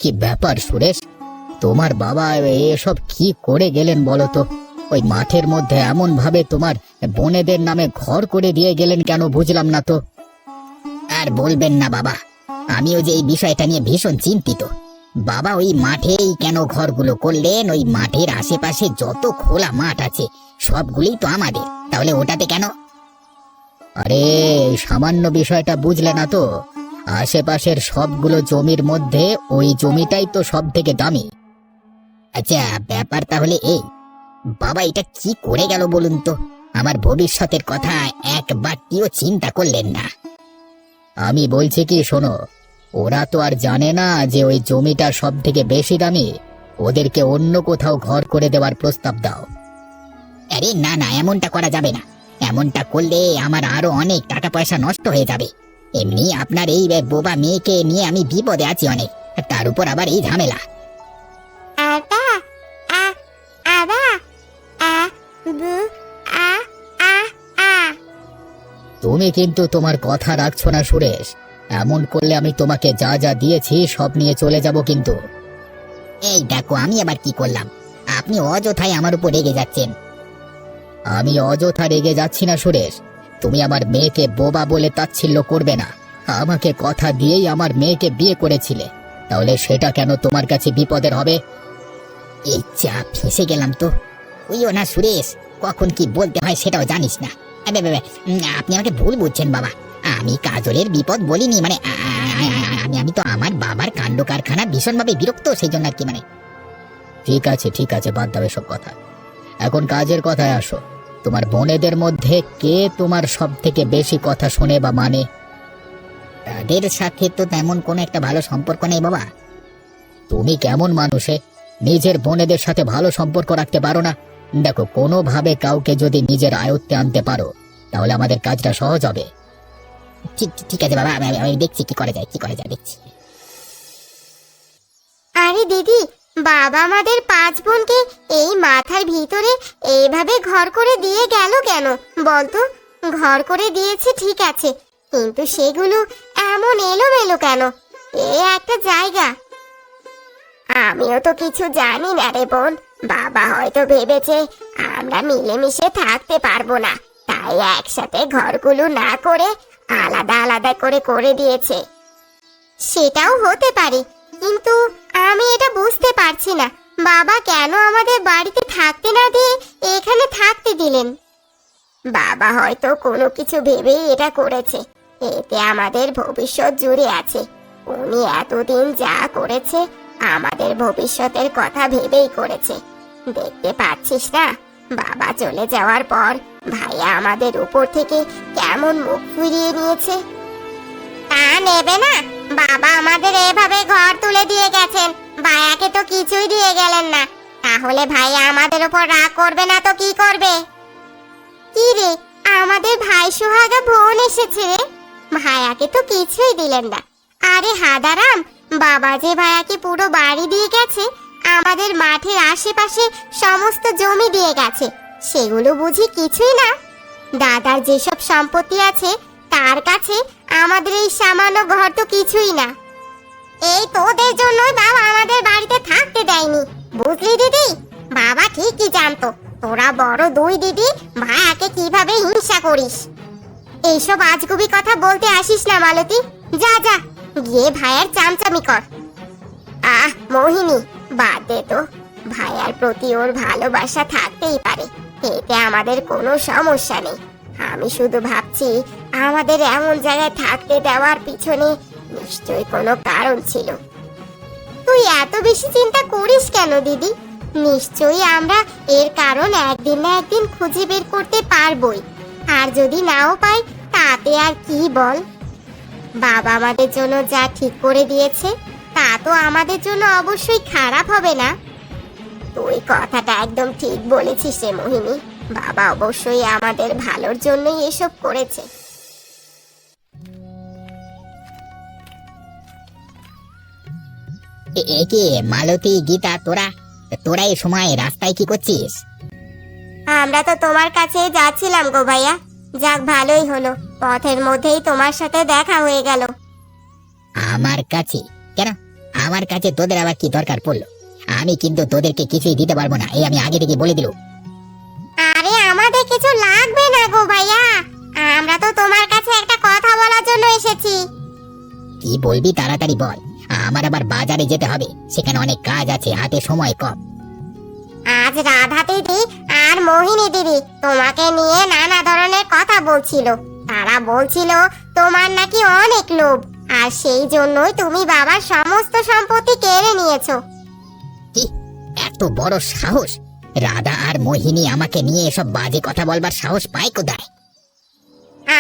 কি ব্যাপার সুরেশ, তোমার বাবা এসব কি করে গেলেন বলো তো? ওই মাঠের মধ্যে এমন ভাবে তোমার বোনেদের নামে ঘর করে দিয়ে গেলেন কেন, বুঝলাম না তো। আর বলবেন না বাবা, আমিও যে এই বিষয়টা নিয়ে ভীষণ চিন্তিত। বাবা ওই মাঠেই কেন ঘরগুলো করলেন? ওই মাঠের আশেপাশে যত খোলা মাঠ আছে সবগুলোই তো আমাদের, তাহলে ওটাতে কেন? আরে সামান্য বিষয়টা বুঝলে না তো? আশেপাশের সবগুলো জমির মধ্যে ওই জমিটাই তো সব থেকে দামি। আচ্ছা, ব্যাপার তাহলে এই, বাবা এটা কি করে গেল বলুন তো? আমার ভবিষ্যতের কথা একবারটিও চিন্তা করলেন না। আমি বলছি কি, শোনো, ওরা তো আর জানে না যে ওই জমিটা সব থেকে বেশি দামি। ওদেরকে অন্য কোথাও ঘর করে দেওয়ার প্রস্তাব দাও। আরে না না, এমনটা করা যাবে না। এমনটা করলে আমার আরো অনেক টাকা পয়সা নষ্ট হয়ে যাবে। এমনি আপনার এই বোবা মেয়েকে নিয়ে আমি বিপদে আছি অনেক, তার উপর আবার এই ঝামেলা। তুমি কিন্তু তোমার কথা রাখছো না সুরেশ। এমন করলে আমি তোমাকে যা যা দিয়েছি সব নিয়ে চলে যাব কিন্তু। এই দেখো, আমি আবার কি করলাম? আপনি অযথাই আমার উপর রেগে যাচ্ছেন। আমি অযথা রেগে যাচ্ছি না সুরেশ। তুমি আমার মেয়েকে বোবা বলে তাচ্ছিল্য করবে না। আমাকে কথা দিয়েই আমার মেয়েকে বিয়ে করেছিলে, তাহলে সেটা কেন তোমার কাছে বিপদের হবে? এই চা, ফেঁসে গেলাম তো। ওইও না সুরেশ, কখন কি বলতে হয় সেটাও জানিস না। আপনি আমাকে ভুল বুঝছেন বাবা। আমি কাজলের বিপদ বলিনি, মানে আমি তো আমার বাবার কাণ্ড কারখানা ভীষণভাবে বিরক্ত, সেই জন্য আর কি। মানে ঠিক আছে ঠিক আছে, বাদ দাও এসব কথা। এখন কাজের কথায় আসো। তোমার বোনেদের মধ্যে কে তোমার সব থেকে বেশি কথা শোনে বা মানে? তাদের সাথে তো তেমন কোনো একটা ভালো সম্পর্ক নেই বাবা। তুমি কেমন মানুষে নিজের বোনেদের সাথে ভালো সম্পর্ক রাখতে পারো না? দেখো, কোনোভাবে কাউকে যদি নিজের আয়ত্তে আনতে পারো তাহলে আমাদের কাজটা সহজ হবে। ঠিক ঠিক আছে বাবা, আমি দেখছি কি করা যায় দেখছি। আরে দিদি, বাবা আমাদের 5 বোনকে এই মাথার ভিতরে এইভাবে ঘর করে দিয়ে গেল কেন বলতো? ঘর করে দিয়েছে ঠিক আছে, কিন্তু সেগুলো এমন এলোমেলো কেন? একটা জায়গা। আমিও তো কিছু জানি না রে বোন। বাবা হয়তো ভেবেছে আমরা মিলেমিশে থাকতে পারবো না, তাই একসাথে ঘরগুলো না করে আলাদা আলাদা করে করে দিয়েছে। সেটাও হতে পারে, কিন্তু আমি এটা বুঝতে পারছি না বাবা কেন আমাদের বাড়িতে থাকতে না দিয়ে এখানে থাকতে দিলেন। বাবা হয়তো কোনো কিছু ভেবেই এটা করেছে। এতে আমাদের ভবিষ্যৎ জুড়ে আছে। উনি এতদিন যা করেছে আমাদের ভবিষ্যতের কথা ভেবেই করেছে। দেখতে পাচ্ছিস না, বাবা চলে যাওয়ার পর ভাইয়া আমাদের উপর থেকে কেমন মুখ ফিরিয়ে নিয়েছে। তা নেবে না? বাবা আমাদের এভাবে ঘর তুলে দিয়ে গেছেন, ভাইয়াকে তো কিছুই দিয়ে গেলেন না। তাহলে ভাইয়া আমাদের উপর রাগ করবে না তো কি করবে? কি রে, আমাদের ভাই সোহাগা বোন এসেছে রে, ভাইয়াকে তো কিছুই দিলেন না। আরে হাদারাম, বাবা যে ভাইয়াকে পুরো বাড়ি দিয়ে গেছে, আমাদের মাঠের আশেপাশে সমস্ত জমি দিয়ে গেছে, সেগুলো বুঝি কিছুই না? দাদার যেসব সম্পত্তি আছে তার কাছে আমাদের এই সামান্য ঘর তো কিছুই না। এই তোদের জন্যই বাবা আমাদের বাড়িতে থাকতে দেয়নি, বুঝলি দিদি? বাবা ঠিকই জানতো তোরা বড় 2 দিদি ভাইয়াকে কিভাবে হিংসা করিস। এইসব আজগুবি কথা বলতে আসিস না মালতী, যা যা গিয়ে ভাইয়ার চামচামি কর। মোহিনী, বাদ দে তো। ভাইয়ার প্রতি ওর ভালোবাসা থাকতেই পারে, এতে আমাদের কোনো সমস্যা নেই। আমি শুধু ভাবছি আমাদের এমন জায়গায় থাকতে দেওয়ার পিছনে নিশ্চয়ই কোনো কারণ ছিল। তুই এত বেশি চিন্তা করিস কেন দিদি? নিশ্চয়ই আমরা এর কারণ একদিন না একদিন খুঁজে বের করতে পারবোই। আর যদি নাও পাই তাতে আর কি বল? বাবা আমাদের জন্য যা ঠিক করে দিয়েছে তা তো আমাদের জন্য অবশ্যই খারাপ হবে না। তুই কথাটা একদম ঠিক বলেছিস রে মোহিনী। বাবা অবশ্যই আমাদের ভালোর জন্যই এসব করেছে। একে মালতী, গীতা, তোরা এই সময় রাস্তায় কি করছিস? আমরা তো তোমার কাছে যাচ্ছিলাম গো ভাইয়া। যাক, ভালোই হলো, পথের মধ্যেই তোমার সাথে দেখা হয়ে গেল। আমার কাছে? কেন, আমার কাছে তোদের আবার কি দরকার পড়লো? আমি কিন্তু তোদেরকে কিছুই দিতে পারবো না, এই আমি আগে থেকে বলে দিলুম। আরে আমাদের কিছু লাগবে না গো ভাইয়া, আমরা তো তোমার কাছে একটা কথা বলার জন্য এসেছি। কি বলবি তাড়াতাড়ি বল, আমার আবার বাজারে যেতে হবে, সেখানে অনেক কাজ আছে, হাতে সময় কম। আজ রাধা দিদি আর মোহিনী দিদি তোমাকে নিয়ে নানা ধরনের কথা বলছিল। তারা বলছিল তোমার নাকি অনেক লোভ, আর সেই জন্যই তুমি বাবার সমস্ত সম্পত্তি কেড়ে নিয়েছো। কি এত বড় সাহস! রাধা আর মোহিনী আমাকে নিয়ে এসব বাজে কথা বলবার সাহস পায় কোথায়?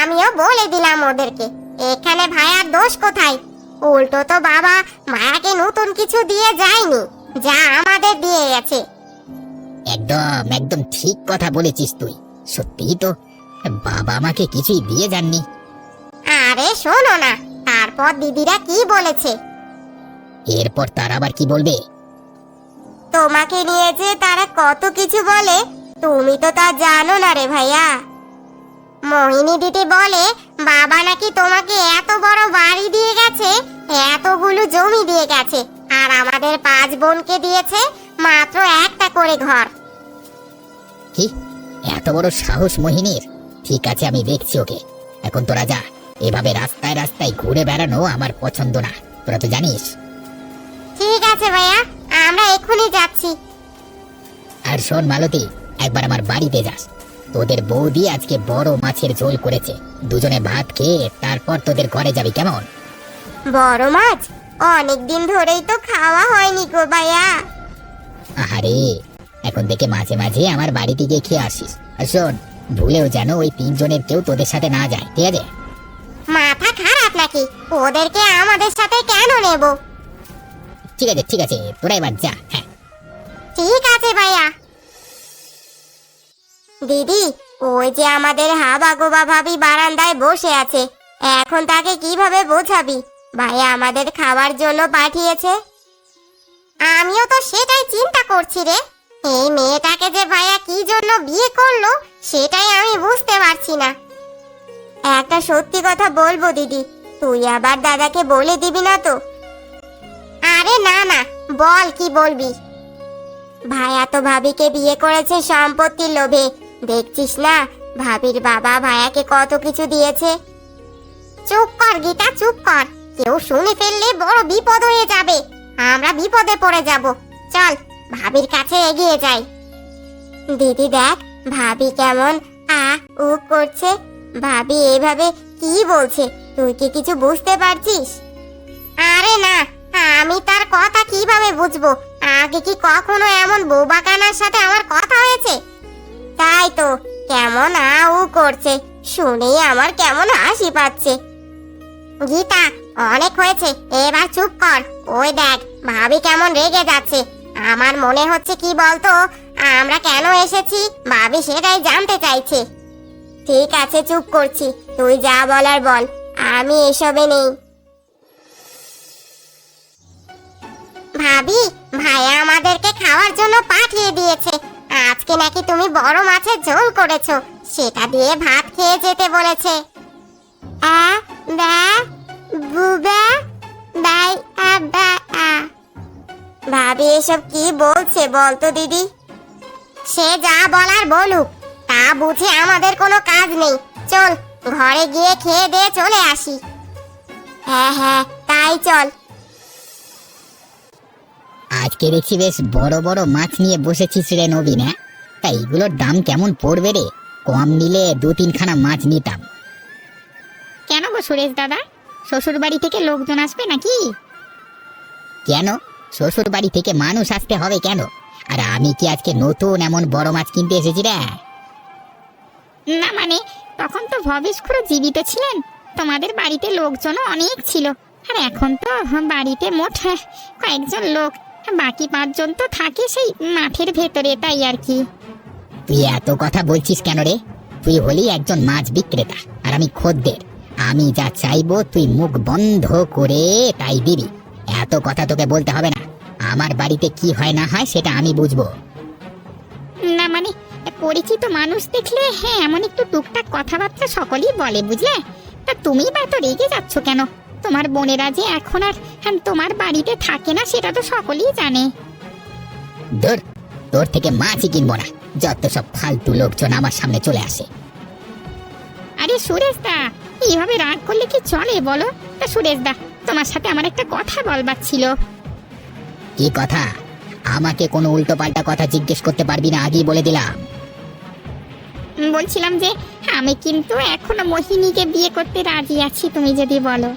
আমিও বলে দিলাম ওদেরকে, এখানে ভাইয়ার দোষ কোথায়? উল্টো তো বাবা মায়াকে নতুন কিছু দিয়ে যায়নি, যা আমাদের দিয়ে গেছে। একদম একদম ঠিক কথা বলেছিস তুই, সত্যিই তো বাবা আমাকে কিছুই দিয়ে যাননি। আরে শোনো না, তারপর দিদিরা কি বলেছে? এরপর তার আবার কি বলবে? তোমাকে নিয়ে যে তারা কত কিছু বলে, তুমি তো তা জানো না রে ভাইয়া। মোহিনী দিদি বলে বাবা নাকি তোমাকে এত বড় বাড়ি দিয়ে গেছে, এতগুলো জমি দিয়ে গেছে, আর আমাদের 5 বোনকে দিয়েছে মাত্র একটা করে ঘর। কি এত বড় সাহস মোহিনীর? ঠিক আছে, আমি দেখছি ওকে। এখন তোরা যা, এভাবে রাস্তায় রাস্তায় ঘুরে বেড়ানো আমার পছন্দ না, তোরা তো জানিস। ঠিক আছে ভাইয়া, আমরা এক্ষুনি যাচ্ছি। আর শোন মালতী, একবার আমার বাড়িতে যাস, তোদের বৌদি আজকে বড় মাছের ঝোল করেছে, দুজনে ভাত খেয়ে তারপর তোদের ঘরে যাবি, কেমন? বড় মাছ অনেকদিন ধরেই তো খাওয়া হয়নি গো ভাইয়া। আরে এখন থেকে মাঝে মাঝে আমার বাড়িতে গিয়ে খেয়ে আসিস। আর শোন, ভুলেও যেন ওই 3 জনের কেউ তোদের সাথে না যায়, ঠিক আছে? মাথা খারাপ নাকি? ওদেরকে আমাদের সাথে কেন নেব? ঠিক আছে ঠিক আছে, তোরা এবার যা। হ্যাঁ ঠিক আছে ভাইয়া। দিদি, ওই যে আমাদের হাবা গোবা ভাবি বারান্দায় বসে আছে, এখন তাকে কিভাবে বোঝাবি ভাইয়া আমাদের খাওয়ার জন্য পাঠিয়েছে? আমিও তো সেটাই চিন্তা করছি রে, এই মেয়েটাকে যে ভাইয়া কি জন্য বিয়ে করলো সেটাই আমি বুঝতে পারছি না। একটা সত্যি কথা বলবো দিদি, তুই আবার দাদাকে বলে দিবি না তো? আরে না না, বল কি বলবি। ভাইয়া তো ভাবিকে বিয়ে করেছে সম্পত্তির লোভে, দেখছিস না ভাবির বাবা ভাইয়াকে কত কিছু দিয়েছে। চুপ কর গীতা, চুপ কর, কেউ শুনে ফেললে বড় বিপদ হয়ে যাবে, আমরা বিপদে পড়ে যাব। চল ভাবির কাছে এগিয়ে যাই। দিদি দেখ ভাবি কেমন আ উ করছে, ভাবি এইভাবে কি বলছে, তুই কি কিছু বুঝতে পারছিস? আরে না, আমি তার কথা কিভাবে বুঝবো? আগে কি কখনো এমন বোবাকানার সাথে আমার কথা হয়েছে? তাই তো কেমন আ উ করছে, শুনেই আমার কেমন হাসি পাচ্ছে। গীতা অনেক হয়েছে, এবার চুপ কর। ওই দেখ ভাবি কেমন রেগে যাচ্ছে। আমার মনে হচ্ছে কি বলতো, আমরা কেন এসেছি ভাবি সেটাই জানতে চাইছে। ঠিক আছে চুপ করছি, তুই যা বলার বল, আমি এসবে নেই। ভাবি, ভাইয়া আমাদেরকে খাওয়ার জন্য পাঠিয়ে দিয়েছে, আজকে নাকি তুমি বড় মাছের ঝোল করেছো, সেটা দিয়ে ভাত খেয়ে যেতে বলেছে। আ বা বুবা বাই আবা আ। ভাবি এসব কি বলছে বলতো দিদি? সে যা বলার বলুক, তা বুঝে আমাদের কোনো কাজ নেই। চল ঘরে গিয়ে খেয়ে দিয়ে চলে আসি। হ্যাঁ হ্যাঁ তাই চল। আজকে দেখছি বেশ বড় বড় মাছ নিয়ে বসেছিস রে নবীন। হ্যাঁ, তা এইগুলোর দাম কেমন পড়বে রে? কম নিলে 2-3 খানা মাছ নিতাম। কেন গো সুরেশ দাদা, শ্বশুর বাড়ি থেকে লোকজন আসবে নাকি? কেন, শ্বশুর বাড়ি থেকে মানুষ আসতে হবে কেন? আর আমি কি আজকে নতুন এমন বড় মাছ কিনতে এসেছি রে? না মানে, তখন তো ভবেশ খুড়ো জীবিত ছিলেন, তোমাদের বাড়িতে লোকজনও অনেক ছিল, আর এখন তো বাড়িতে মোট কয়েকজন লোক, বাকি 5 জন তো থাকে সেই মাঠের ভেতরে, তাই আর কি। তুই এত কথা বলছিস কেন রে? তুই হলি একজন মাছ বিক্রেতা আর আমি খদ্দের, আমি যা চাইবো তুই মুখ বন্ধ করে তাই দিবি। এত কথা তোকে বলতে হবে না, আমার বাড়িতে কি হয় না হয় সেটা আমি বুঝবো। না মানে, পরিচিত মানুষ দেখলে এমন একটু টুকটাক কথাবার্তা সকলেই বলে, বুঝলে? তা তুমি বা এত রেগে যাচ্ছ কেন? তোমার বোনেরা যে এখন আর তোমার বাড়িতে থাকে না সেটা তো সকলেই জানে। ধর, তোর থেকে মাছই কিনবো না, যত সব ফালতু লোকজন আমার সামনে চলে আসে। আরে সুরেশ দা, এইভাবে রাগ করলে কি চলে বলো? তা সুরেশ দা, তোমার সাথে আমার একটা কথা বলবার ছিল। কি কথা? আমাকে কোনো উল্টো পাল্টা কথা জিজ্ঞেস করতে পারবি না, আগেই বলে দিলাম। বলছিলাম যে আমি কিন্তু এখনো মোহিনীকে বিয়ে করতে রাজি আছি, তুমি যদি বলো।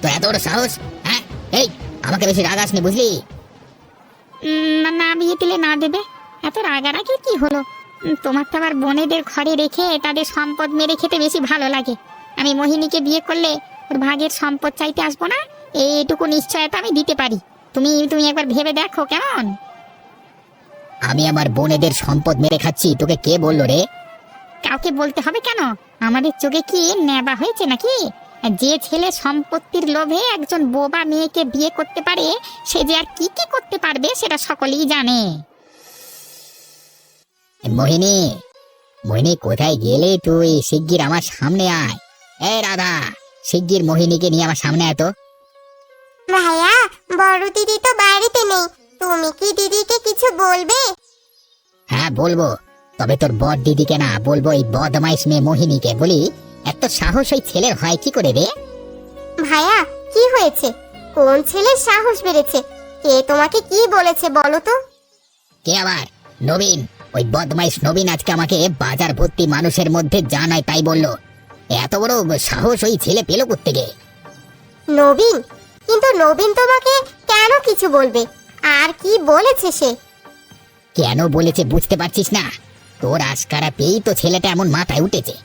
তো এত বড় সাহস? হ্যাঁ, এই আমাকে বেশি রাগাস নি, বুঝলি? না বিয়ে দিলে না দেবে, এত রাগারাগি কি হলো? তোমার তো আবার বোনেদের ঘরে রেখে তাদের সম্পদ মেরে খেতে বেশি ভালো লাগে। আমি মোহিনীকে বিয়ে করলে ওর ভাগের সম্পদ চাইতে আসবো না, এইটুকু নিশ্চয়তা আমি দিতে পারি। তুমি তুমি একবার ভেবে দেখো কেমন। আমি আমার বোনেদের সম্পদ মেরে খাচ্ছি, তোকে কে বললো রে? কাউকে বলতে হবে কেন? আমাদের চোখে কি নেবা হয়েছে নাকি? যে ছেলে সম্পত্তির লোভে একজন বোবা মেয়েকে বিয়ে করতে পারে, সে যে আর কি কি করতে পারবে সেটা সকলেই জানে। মোহিনী, মোহিনী কোথায় গেলে তুই? শিগগির আমার সামনে আয়। এই রাধা, শিগগির মোহিনীকে নিয়ে আমার সামনে আয় তো। ভাইয়া, বড় দিদি তো বাড়িতে নেই, তুমি কি দিদিকে কিছু বলবে? হ্যাঁ বলবো, তবে তোর বড় দিদিকে না, বলবো এই বদমাইশ মেয়ে মোহিনীকে। বলি, এত সাহস ওই ছেলের হয় কি করে রে? ভাইয়া, কি হয়েছে? কোন ছেলের সাহস বেড়েছে? কে তোমাকে কি বলেছে বলো তো? কে আবার? নবীন। ওই বদমাইশ নবীন আজকে আমাকে বাজার ভর্তি মানুষের মধ্যে জানায় তাই বললো। এত বড় সাহস ওই ছেলে পেলো কোত্থেকে? নবীন? কিন্তু নবীন তোমাকে কেন কিছু বলবে? আর কি বলেছে সে? কেন বলেছে বুঝতে পারছিস না? তোর আশকারা পেয়েই তো ছেলেটা এমন মাথায় উঠেছে।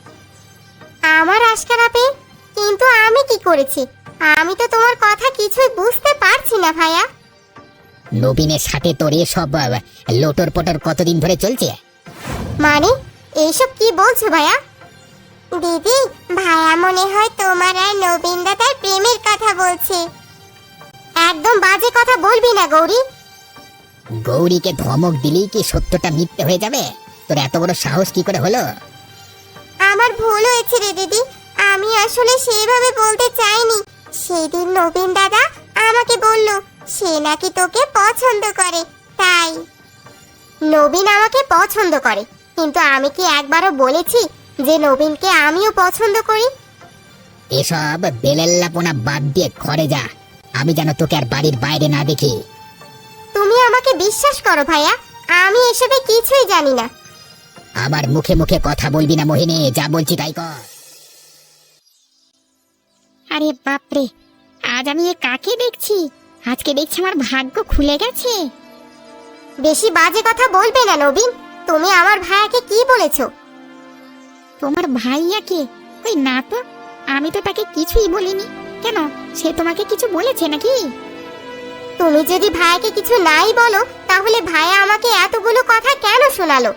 আমার আশকারা পেয়ে? কিন্তু আমি কি করেছি? আমি তো তোমার কথা কিছুই বুঝতে পারছি না ভাইয়া। নবীনের সাথে তোর এসব লোটর পটর কতদিন ধরে চলছে? মানে এইসব কি বলছো ভাইয়া? দিদি, ভাইয়া মনে হয় তোমার আর নবীন দাদার প্রেমের কথা বলছে। একদম বাজে কথা বলবি না গৌরী। গৌরীকে ধমক দিলেই কি সত্যটা মিথ্যে হয়ে যাবে? তোর এত বড় সাহস কি করে হলো? আমার ভুল হয়েছে রে দিদি, আমি আসলে সেভাবে বলতে চাইনি। সেদিন নবীন দাদা আমাকে বলল সে নাকি তোকে পছন্দ করে, তাই। নবীন আমাকে পছন্দ করে, কিন্তু আমি কি একবারও বলেছি যে নবীনকে আমিও পছন্দ করি? এসব বেলেল্লাপনা বাদ দিয়ে ঘরে যা, আমি যেন তোকে আর বাড়ির বাইরে না দেখি। তুমি আমাকে বিশ্বাস করো ভাইয়া, আমি এসবে কিছুই জানি না। আবার মুখে মুখে কথা বলবি না মোহিনী, যা বলছি তাই কর। আরে বাপরে, আজ আমি এ কাকে দেখছি? আজকে দেখছি আমার ভাগ্য খুলে গেছে। বেশি বাজে কথা বলবে না নবীন। তুমি আমার ভাইয়াকে কি বলেছো? তোমার ভাইয়াকে? ওই না তো, আমি তো তাকে কিছুই বলিনি। কেন, সে তোমাকে কিছু বলেছে নাকি? তুমি যদি ভাইয়াকে কিছু নাই বলো, তাহলে ভাইয়া আমাকে এতগুলো কথা কেন শোনালো?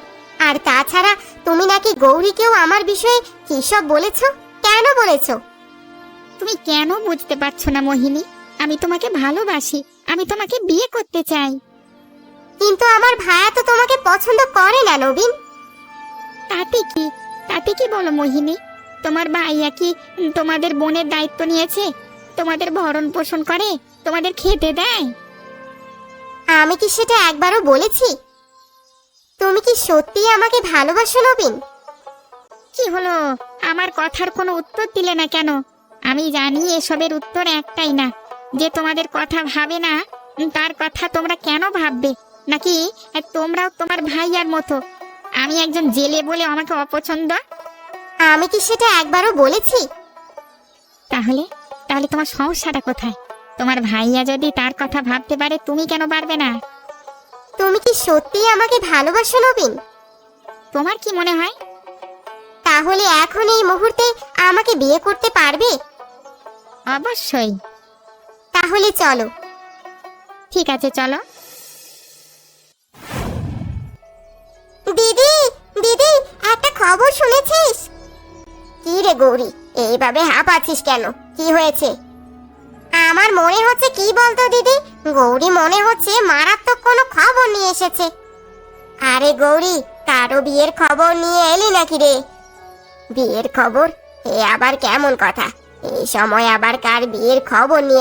আর তাছাড়া তুমি নাকি গৌরীকেও আমার বিষয়ে কি সব বলেছো? কেন বলেছো? তুমি কেন বুঝতে পারছো না মোহিনী? আমি তোমাকে ভালোবাসি, আমি তোমাকে বিয়ে করতে চাই। কিন্তু আমার ভাইয়া তো তোমাকে পছন্দ করে না নবীন। তাতে কি? তাতে কি বলো মোহিনী? তোমার ভাইয়া কি তোমাদের বোনের দায়িত্ব নিয়েছে? তোমাদের ভরণ পোষণ করে, তোমাদের খেতে দেয়? আমি কি সেটা একবারও বলেছি? তুমি কি সত্যিই আমাকে ভালোবাসো নবীন? কি হলো, আমার কথার কোনো উত্তর দিলে না কেন? আমি জানি এসবের উত্তর একটাই না, যে তোমাদের কথা ভাবে না তার কথা তোমরা কেন ভাববে? নাকি তোমরাও তোমার ভাইয়ার মতো আমি একজন জেলে বলে আমাকে অপছন্দ? আমি কি সেটা একবারও বলেছি? তাহলে তাহলে তোমার সমস্যাটা কোথায়? তোমার ভাইয়া যদি তার কথা ভাবতে পারে, তুমি কেন পারবে না? তুমি কি সত্যিই আমাকে ভালোবাসো নবীন? তোমার কি মনে হয়? তাহলে এখন এই মুহূর্তে আমাকে বিয়ে করতে পারবে? অবশ্যই। তাহলে চলো। ঠিক আছে, চলো। দিদি, দিদি, একটা খবর শুনেছিস? কি রে গৌরী, এইভাবে হাঁপাচ্ছিস কেন? কি হয়েছে? আমার মনে হচ্ছে কি বলতো দিদি, গৌরী মনে হচ্ছে মারাত্মক কোনো খবর নিয়ে এসেছে। আরে গৌরী, কারো বিয়ের খবর নিয়ে এলি নাকি রে? বিয়ের খবর? এ আবার কেমন কথা? এই সময় আবার কার বিয়ের খবর নিয়ে